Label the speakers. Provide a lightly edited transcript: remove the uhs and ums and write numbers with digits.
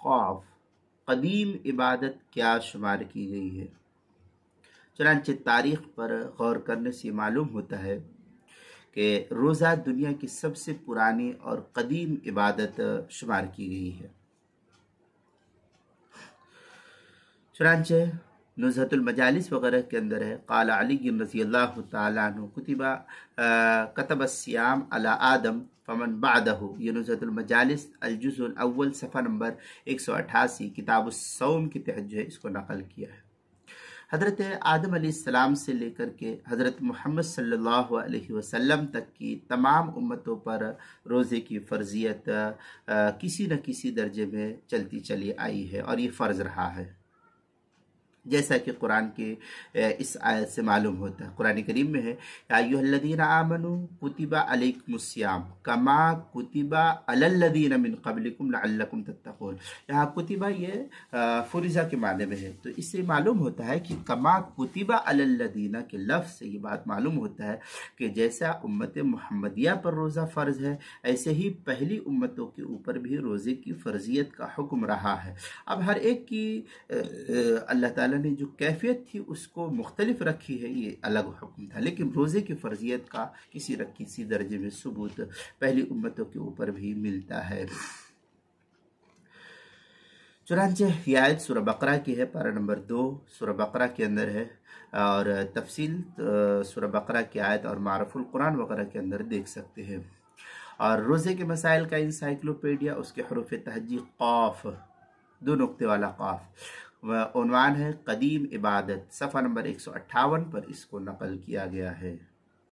Speaker 1: क़ाफ़, कदीम इबादत क्या शुमार की गई है। चुनांचे तारीख़ पर गौर करने से मालूम होता है कि रोज़ा दुनिया की सबसे पुरानी और कदीम इबादत शुमार की गई है। चुनांचे नुज़हतुल मजालिस वगैरह के अंदर है, क़ाल अली रज़ियल्लाहु तआला अन्हु कुतिबा कतब सियाम अला आदम फमन बअदहु। ये नुज़हतुल मजालिस अल-जुज़्उल अव्वल सफ़ा नंबर 188 किताबुस सौम के तहत जो है इसको नकल किया है। हज़रत आदम अलैहिस्सलाम से लेकर के हज़रत मोहम्मद सल्लल्लाहु अलैहि वसल्लम तक की तमाम उम्मतों पर रोज़े की फ़र्ज़ियत किसी न किसी दर्जे में चलती चली आई है और ये फ़र्ज़ रहा है, जैसा कि कुरान के इस आयत से मालूम होता है। कुरान करीम में है, या अय्युहल्लज़ीना आमनू कुतिबा अलैकुमुस्सियाम कमा कुतिबा अलल्लज़ीना मिन क़ब्लिकुम लअल्लकुम तत्तक़ून। यहाँ कुतिबा ये फुरिज़ा के माने में है, तो इससे मालूम होता है कि कमा कुतिबा अलल्लज़ीना के लफ्ज़ से ये बात मालूम होता है कि जैसा उम्मत मुहम्मदिया पर रोज़ा फ़र्ज़ है, ऐसे ही पहली उम्मतों के ऊपर भी रोज़े की फ़र्ज़ियत का हुक्म रहा है। अब हर एक की अल्लाह ताला ने जो कैफियत थी उसको मुख्तलिफ रखी है, ये अलग हुक्म था, लेकिन रोज़े की फ़र्ज़ियत का किसी न किसी दर्जे में सबूत पहली उम्मतों के ऊपर भी मिलता है। चुनांचे ये आयत सूरह बकरा की है, पारा नंबर 2 सूरह बकरा के अंदर है, और तफसील सूरह बकरा की आयत और मारफुल कुरान वगैरह के अंदर देख सकते हैं। और रोज़े के मसाइल का इंसाइक्लोपीडिया, उसके हरूफ तहज्जी क़ाफ़, 2 नुक्ते वाला क़ाफ़, वह उन्वान है कदीम इबादत, सफ़ा नंबर 158 पर इसको नकल किया गया है।